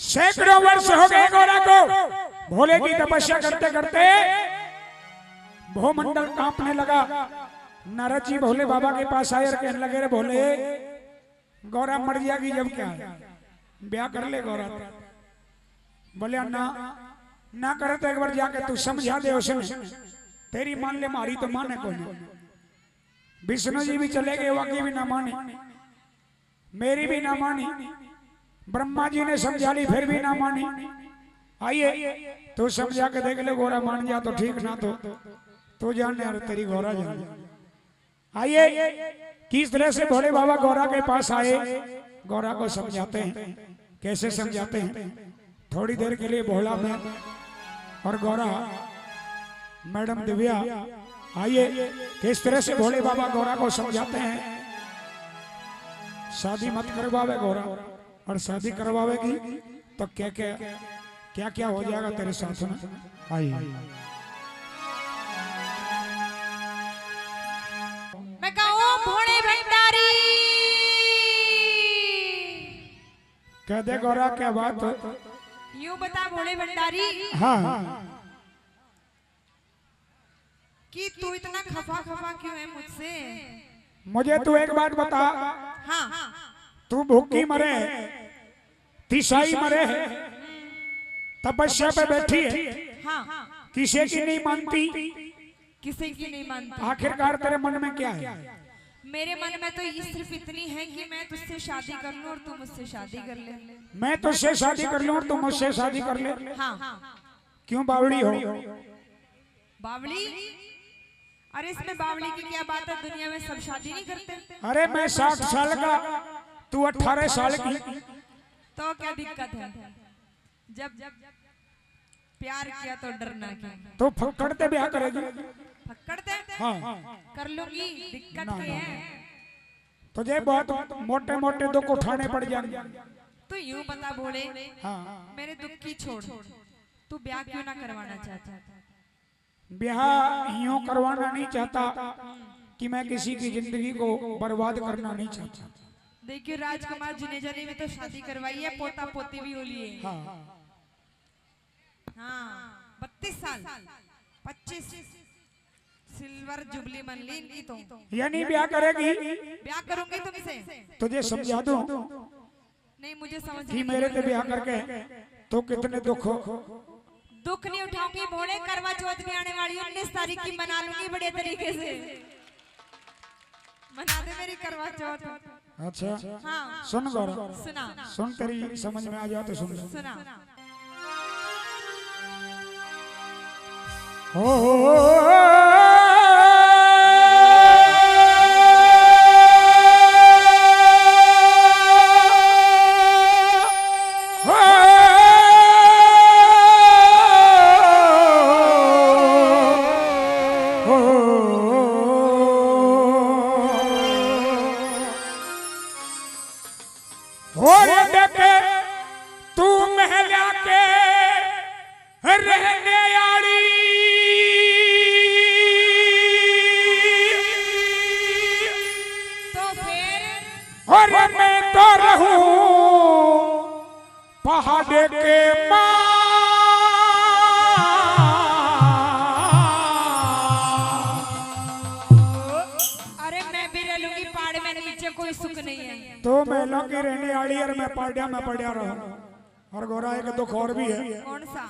सैकड़ों वर्ष हो गए गौरा को भोले की तपस्या करते करते भूमंडल कांपने लगा। नारद जी भोले बाबा के पास आए और कहने लगे, रे भोले गौरा मर जाएगी जब क्या है, ब्याह कर ले गौरा। बोले ना करे तो एक बार जाके तू समझा दे उसे, तेरी मान ले मारी तो माने कोई नहीं। विष्णु जी भी चले गए, वाकई भी ना मानी, मेरी भी ना मानी, ब्रह्मा जी ने समझा ली फिर भी ना मानी। आइए तू समझा के देख ले, गौरा मान जा तो ठीक, ना तो जाने और तेरी गौरा जाने। आइए किस तरह से भोले बाबा गौरा के पास आए, गौरा को समझाते हैं। कैसे समझाते हैं? थोड़ी देर के लिए भोला में और गौरा मैडम दिव्या, आइए किस तरह से भोले बाबा गौरा को समझाते हैं। शादी मत करवावे गौरा, और शादी करवावेगी तो क्या क्या हो जाएगा तेरे साथ में। आइए मैं कहूं भोले भंडारी, कह दे गौरा क्या बात। यूं बता भोले भंडारी, हाँ कि तू इतना खफा क्यों है मुझसे? मुझे तू एक बात बता, हाँ तू भूखी मरे, तिसाई मरे, तपस्या पे बैठी है, हाँ किसी की नहीं मानती, किसी की नहीं मानती। आखिरकार तेरे मन में क्या है? मेरे मन में तो ये सिर्फ इतनी है कि मैं तुझसे शादी कर लूं और तू मुझसे शादी कर ले। मैं तुझसे शादी कर लूं और तू मुझसे शादी कर ले। हाँ क्यों बावड़ी हो? बावली? अरे इसमें बावली की क्या बात है, दुनिया में सब शादी नहीं करते। अरे मैं 60 साल का, तू 18 साल की, तो क्या दिक्कत है? जब प्यार किया तो डरना क्या? तो फक्कड़ते ब्याह करेगी? फक्कड़ते? हाँ कर लूंगी, दिक्कत क्या है? तुझे बहुत मोटे मोटे दुख उठाने पड़ जाएंगे। तो यूं बता भोले, हाँ मेरे दुख की छोड़, तू ब्याह क्यों ना करवाना चाहता? ब्याह यूं करवाना नहीं चाहता कि मैं किसी की जिंदगी को बर्बाद करना नहीं चाहता। देखिए राजकुमार जुनेजा ने भी तो शादी करवाई है, पोता पोती भी हो लिए। हाँ 32 साल 25 सिल्वर जुबली मन ली इनकी तो। यानी ब्याह करेगी? ब्याह करूंगी तुमसे। तुझे समझा दूं नहीं, मुझे समझ कि मेरे से ब्याह करके तो कितने दुख हो। दुख नहीं उठाऊंगी भोले, करवा चौथ भी आने वाली 19 तारीख की मना लूंगी बढ़िया तरीके से। मना दे मेरी करवा चौथ। अच्छा हाँ सुन गौरा, सुना, सुन तेरी समझ में आ जाए तो सुन। सुना। तू महला के रहने आड़ी, तो फिर और मैं तो रहूं पहाड़ के मां। अरे मैं भी रह लूंगी पहाड़ में, नीचे कोई सुख नहीं है। तो महलों की रहने वाली और मैं पहाड़िया में पड़िया रहूं। और गौरा एक दुख और भी है। कौन सा?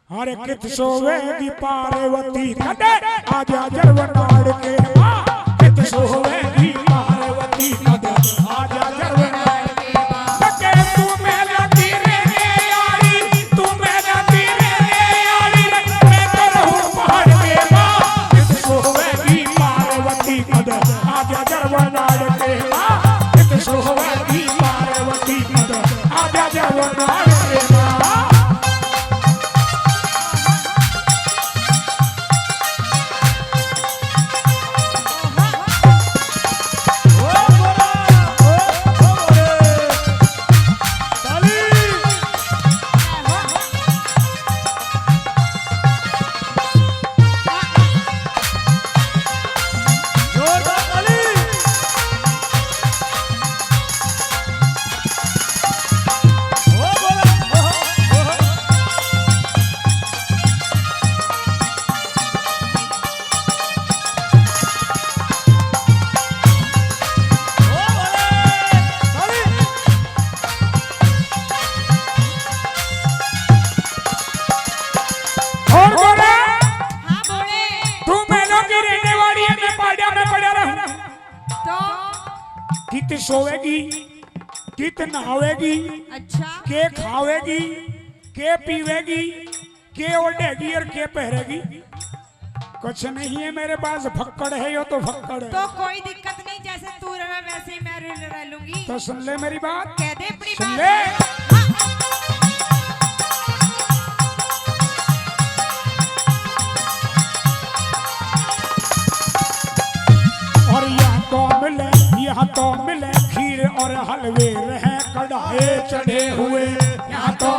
हरे कित सोवेगी पार्वती कदे आजा जरवनाड़ के मां। कित सोवेगी पार्वती कदे आजा जरवनाड़ के मां। तके तू मेला की रहने वाली, तू मेला की रहने वाली, मैं तो रहूं पहाड़ के मां। कित सोवेगी पार्वती कदे आजा जरवनाड़ के मां। कित सोवेगी पार्वती कदे आजा जरवनाड़ के मां। सोवेगी, कित नहावेगी, अच्छा के खावेगी, के पीवेगी, के ओढ़ेगी और के पहरेगी? कुछ नहीं है मेरे पास, फक्कड़ है यो तो फक्कड़ है। तो कोई दिक्कत नहीं, जैसे तू रहे वैसे ही मैं रह लूंगी। तो सुन ले मेरी बात, कह दे अपनी सुन बात। ले। और यहाँ तो मिले खीर और हलवे रहे कढ़ाए चढ़े हुए, यहाँ तो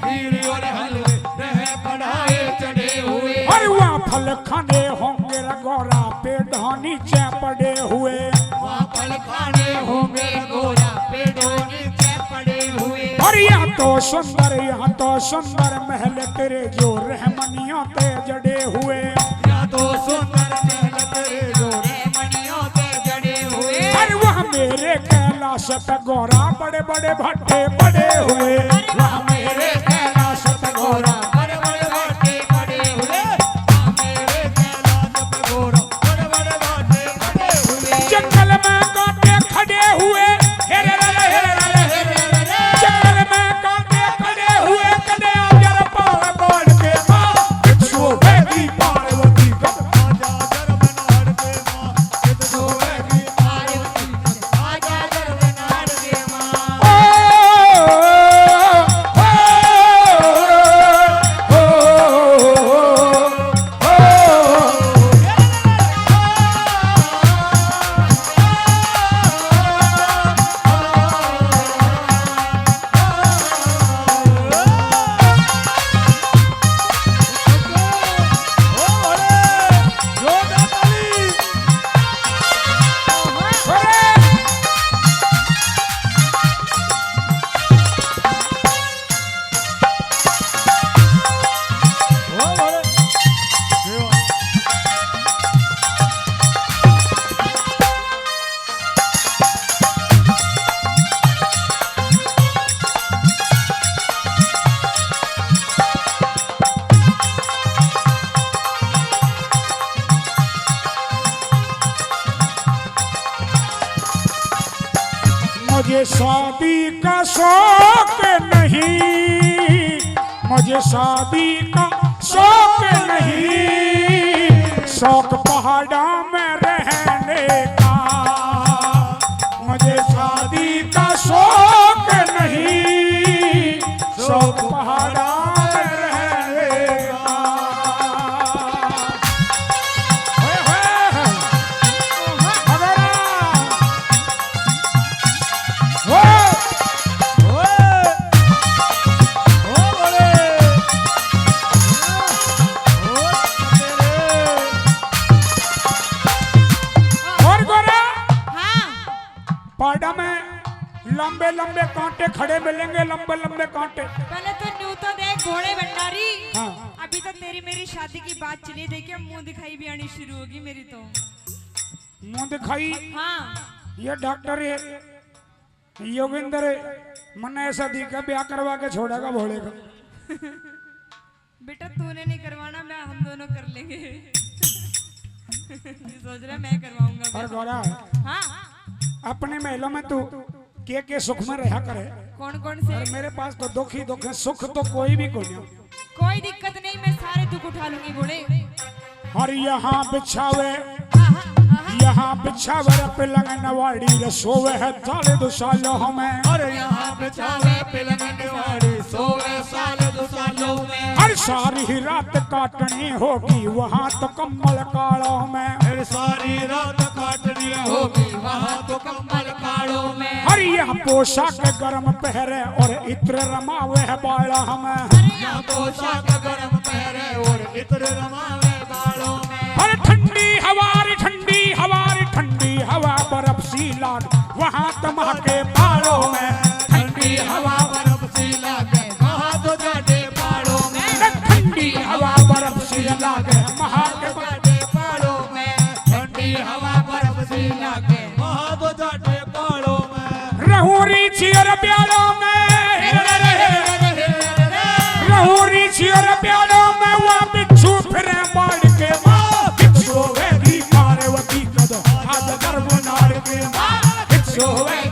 खीर और हलवे रहे कढ़ाए चढ़े हुए। और वहाँ फल खाने होंगे रगोरा पेड़ों नीचे पड़े हुए, वहाँ फल खाने होंगे गोरा पेड़ों नीचे पड़े हुए। और यहाँ तो सुंदर महल तेरे जो रहमनियों ते जड़े हुए, यहाँ तो सुंदर महल तेरे जो रहमनियों ते जड़े हुए। और वहाँ मेरे कैलाश पे गोरा बड़े बड़े भट्टे पड़े हुए, वहाँ मेरे कैलाश पे गोरा बड़े बड़े बाटे पड़े हुए। वहाँ मेरे कैलाश पे गोरा बड़े बड़े बाटे पड़े हुए। जंगल में कांटे खड़े हुए, हेरे रे हेरे रे हेरे रे। जंगल में कांटे खड़े हुए, कदे आजर पार बोल के माँ सोवेगी पार्वती का। आजा जर बनाड़ के माँ कित सोवेगी पार्वती। आजा जर बनाड़ के माँ। मुझे शादी का शौक नहीं, मुझे शादी का शौक नहीं, शौक पहाड़ों में रहने का। मुझे शादी का शौक नहीं, शौक पहाड़ों में रहने का। होए होए, अगर और गोरा हाँ पाड़ा में लंबे लंबे कांटे खड़े मिलेंगे, लंबे लंबे कांटे। पहले तो न्यू तो देख घोड़े भंडारी। हाँ। अभी तो तेरी मेरी शादी की बात चली, देखिए मुंह दिखाई भी आनी शुरू होगी मेरी तो। मुंह दिखाई, हाँ ये डॉक्टर है योगिंदर मन ऐसा दिखा ब्याह करवा के छोड़ेगा भोले का। बेटा तूने नहीं करवाना, मैं हम दोनों कर लेंगे। ये सोच रहा मैं करवाऊंगा। और गौरा हाँ अपने महलों में तू के सुख में रहा करे, कौन कौन से? और मेरे पास तो दुख ही दुख है, सुख तो कोई भी कोई नहीं। कोई दिक्कत नहीं, मैं सारे दुख उठा लूंगी बूढ़े। और यहाँ बिछावे, आहा, आहा। यहाँ बिछावे पलंग नवाड़ी रसोवे है साले दो सालों में। और यहाँ बिछावे पलंग निवाड़ी सोवे साल दो सालों में। हर सारी ही रात काटनी होगी वहाँ तो कम्बल कालों में। फिर सारी रात काटनी होगी वहाँ तो कम्बल कालों में। हर यह पोशाक गरम पहरे और इत्र रमावे है बाला में। यहाँ पोशाक गरम पहरे और इत्र रमावे बालों में। हर ठंडी हवारी ठंडी हवा बर्फ सी लाग वहाँ तमा के बालों में। ठंडी हवा बर्फ सी लागे वहाँ तो जाटे पहाड़ों में। ठंडी हवा बर्फ सी लागे वहाँ के जाटे पहाड़ों में। ठंडी हवा बर्फ सी लागे वहाँ तो जाटे पहाड़ों में। रहूरी चियर प्यालों में, रहूरी चियर प्यालों में वहाँ बिच्छू फिरे बाढ़ के माँ। बिच्छू वेगी पार्वती कद आज गर्भ नाड़ के माँ। बिच्छू वेगी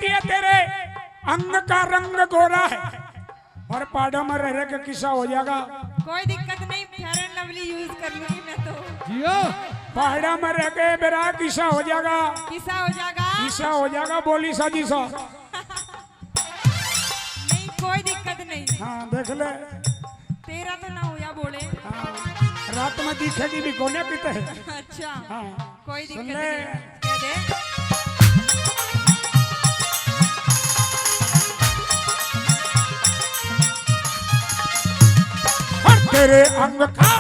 कहती है तेरे अंग का रंग गोरा है और पहाड़ों में रह के किस्सा हो जाएगा। कोई दिक्कत नहीं, फेयर एंड लवली यूज कर लूंगी मैं तो। जियो पहाड़ा में रह के मेरा किस्सा हो जाएगा। किस्सा हो जाएगा? किस्सा हो जाएगा, बोली साजी सा। नहीं कोई दिक्कत नहीं। हाँ देख ले, तेरा तो ना हुआ बोले। हाँ, रात में दिखेगी भी कोने पीते है। अच्छा हाँ कोई सुन दिक्कत ले। नहीं, कह दे। और तेरे अंग का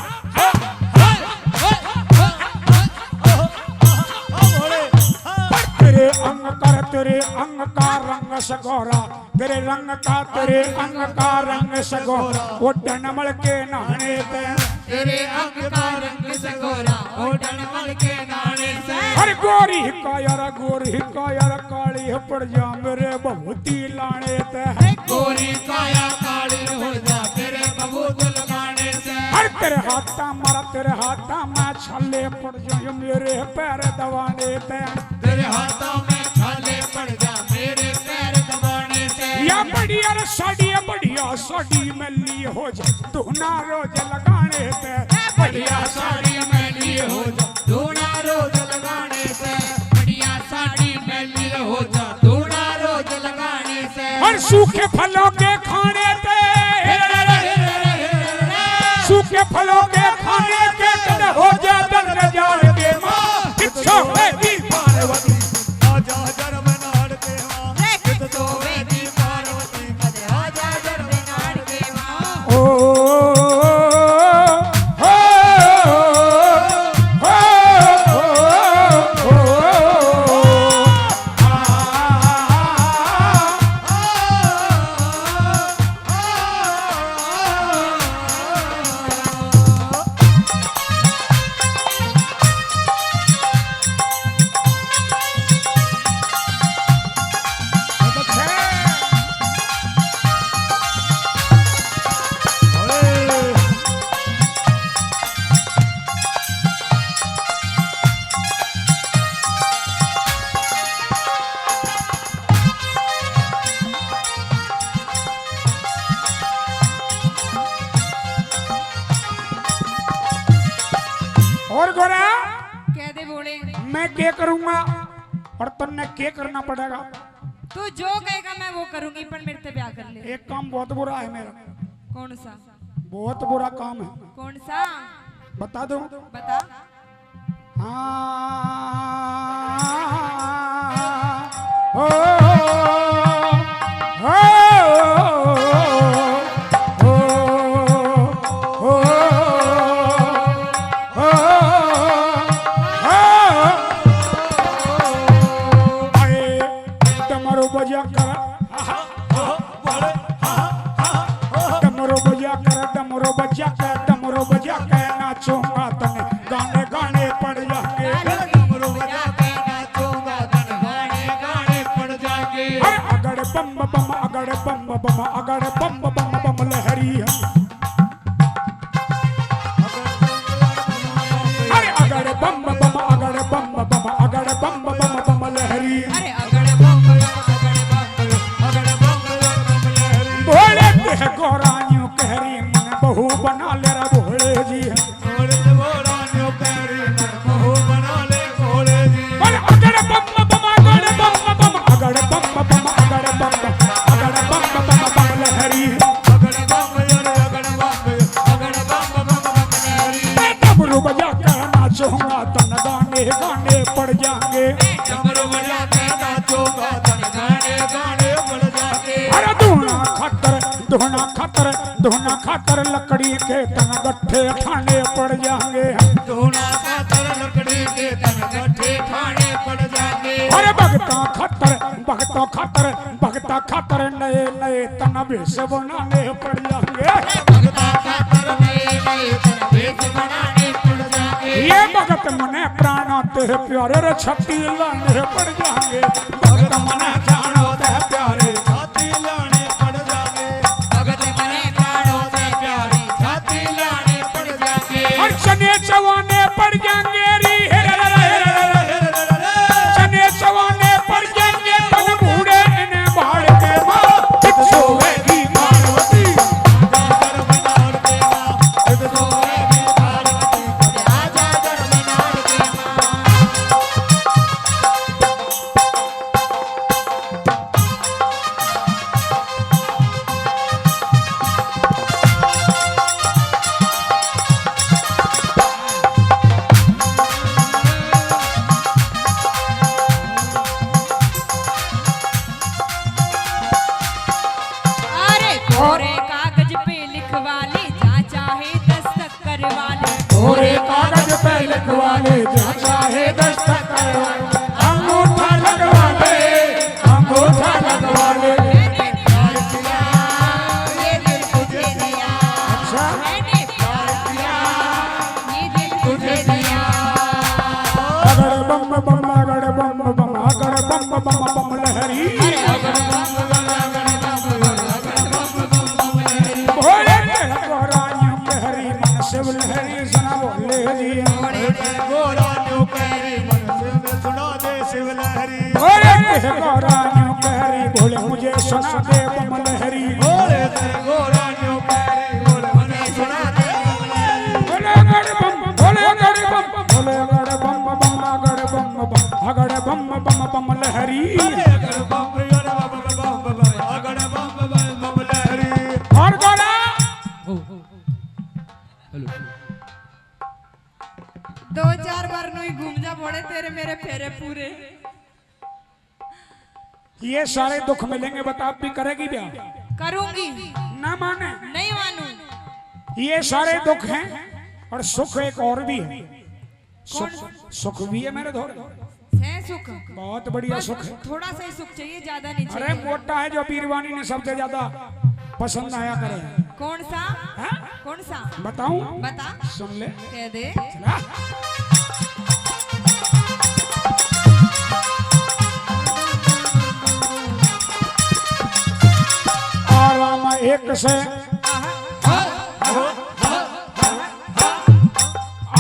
तेरे अंग कर तेरे अंग का रंग सगोरा, तेरे रंग का तेरे अंग का रंग सगोरा, वो डनमल के नहाने पे तेरे अंग का रंग सगोरा ओढ़न मल के नाने से। हर गोरी का यार काली पड़ जा मेरे बहुती लाने ते। गोरी काया काली हो जा तेरे बबूत लगाने से। हर तेरे हाथा मारा तेरे हाथा मैं छाले पड़ जा मेरे पैर दबाने ते। तेरे हाथों में छाले पड़ जा मेरे पैर दबाने से। या बढ़िया साड़ी मैली हो जा धुना रोज लगाने पे। बढ़िया साड़ी मैली हो जा धूना रोज लगाने से। बढ़िया साड़ी मैली हो जा धूना रोज लगाने से। और सूखे फलों के खाने पे, सूखे फलों के खाने के कद हो जा दर जान के माँ किच्छो है दी पार्वती। आजा जरमनाड़ के माँ कित तो वेदी पार्वती कदे आजा जरमनाड़ के माँ। ओ और गोरा कह दे बोले। मैं क्या करूंगा और तुमने क्या करना पड़ेगा। तू जो कहेगा मैं वो करूंगी, पर मेरे से ब्याह कर ले। एक काम बहुत बुरा है मेरा, कौन सा? बहुत बुरा काम है, कौन सा? बता दूं। बता। डमरू बजा कर डमरू बजा कर डमरू बजा कर डमरू बजा कर नाचूंगा तने गाने गाने पड़ जाके। डमरू बजा के नाचूंगा तन गाने गाने पड़ जाके। अरे अगड़ बम बम अगड़ बम बम अगड़ बम बम बम लहरी है। अरे अगड़ बम बम अगड़ बम बम अगड़ बम बम बम लहरी। अरे अगड़ बम लहरी। भोले के गोरानियों कहरी मन बहू बना ले रा भोले जी। भोले बोरानियों कहरी मन बहू बना ले भोले जी। बोले अगड़ बम बम अगड़ बम बम अगड़ बम बम अगड़ बम बम लहरी। अगड़ बम लहरी। डमरू बजा कर नाचूंगा तन गाने गाने पड़ जाएंगे। डमरू बजा के नाचूंगा तन गाने गाने पड़ जाके। अरे धुना खातर लकड़ी के तन गट्ठे ठाने पड़ जाएंगे। धूना खातर लकड़ी के तन गट्ठे ठाने पड़ जाके। अरे भगता खातर नए नए तन भेष बनाने पड़ जाएंगे। भगता खातर नए नए तन भेष बनाने पड़ जाके। ये भगत मने प्राण तेरे प्यारे रे छत्ती लाने पड़ जाएंगे। भगत मने जानो ते प्यारे छाती लाने पड़ जाके। भगत मने प्राणों से प्यारी छाती लाने पड़ जाके। और चने चवाने पड़ जाएंगे री चने चवाने पड़ जाएंगे तन बूढ़े और कागज पे लिखवा ले जहाँ चाहे दस्तक करवा ले और कागज पे लिखवा ले जहाँ चाहे दस्तक करवा ले अंगूठा लगवा ले अंगूठा लगवा ले मैंने प्यार किया ये दिल तुझे दिया अच्छा मैंने प्यार किया ये दिल तुझे दिया अगर बम बम अगर बम बम अगर बम बम बम लहरी भोले गोरानियों लहरी मन शिव लहरी सुना बोले जी गोरानियों कहरी मन शिव सुना दे शिव लहरी भोले गोरानियों लहरी भोले मुझे सुना दे बम लहरी भोले गोरानियों कहरी भोले मने सुना दे भोले अगर बम भोले अगर बम भोले अगर बम बम अगर बम बम अगर बम बम बम लहरी अगर बम अगर बम लहरी और गोरा दो चार बार नु ही घूम जा बोले तेरे मेरे फेरे पूरे ये सारे दुख मिलेंगे बता आप भी करेगी ब्याह करूंगी ना माने नहीं मानू ये सारे दुख हैं और सुख एक और भी है सुख सुख भी है मेरे धोरे है सुख बहुत बढ़िया बस सुख है थोड़ा सा ही सुख चाहिए ज्यादा नहीं अरे चाहिए मोटा है जो पीरवानी ने सबसे ज्यादा पसंद आया करे कौन सा हाँ? कौन सा बताऊं बता सुन ले कह दे चला आराम एक से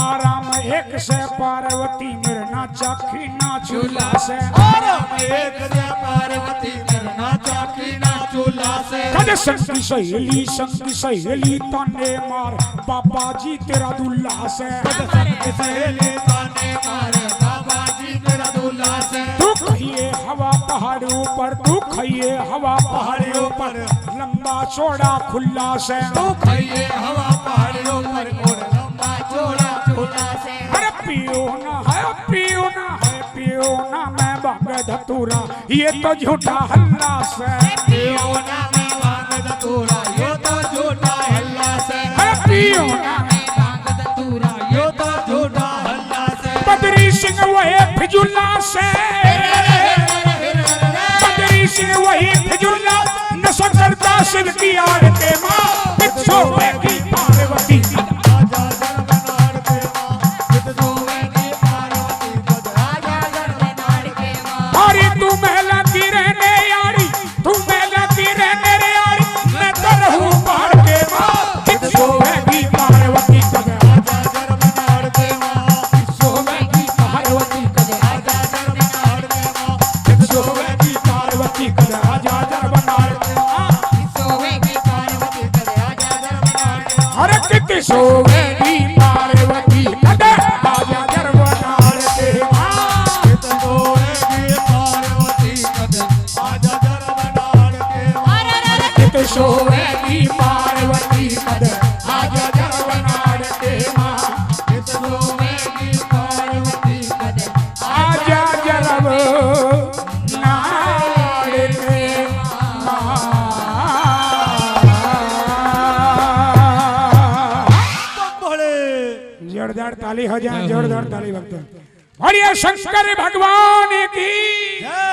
आराम एक से पार्वती मिरना चाखी ना चूल्हा से एक से पार्वती करना चाकी ना चूल्हा से कद संगी सहेली ताने मार बाबा जी तेरा दुल्ला से सहेली ताने मारे बाबा जी तेरा दूल्हा से तू खाइए हवा पहाड़ियों पर तू खाइए हवा पहाड़ियों पर लंबा चौड़ा खुला से तू खाइए हवा पहाड़ियों पर और लंबा चौड़ा चूल्हा से अरे पियो ना मैं बाग धतूरा ये तो झूठा हल्ला से पियो ना मैं भांग धतूरा यो तो झूठा हल्ला से अरे पियो ना भांग धतूरा यो तो झूठा हल्ला से बदरी सिंह वही फिजुल्ला से बदरी सिंह वही फिजुल्ला नशा करता शिव की आरती माँ पिछो में की पार्वती आजा जरबनार पे माँ जित सोवेगी पार्वती पद आजा जरबनार के माँ अरे तू महला की रहने यारी तू महला की रहने रे यारी मैं तो रहूं पहाड़ के माँ पिछो में की पार्वती पद आजा जरबनार पे माँ सोवेगी पार्वती कद आजा जरबनार पे माँ सोवेगी पार्वती कद आजा दरबार सोवेगी पार्वती पद आजा जरबनार के हर कित सोवेगी पार्वती कद आजा दरबार के जित सोवेगी पार्वती पद आजा जरबनार के माँ कित सोवेगी पार्वती कद आजा दरबार के जित सोवेगी पार्वती पद आजा जरब नाड़ के बड़े जोरदार ताली हो जाए जोरदार ताली भक्त बोलिए शंकर भगवान की जय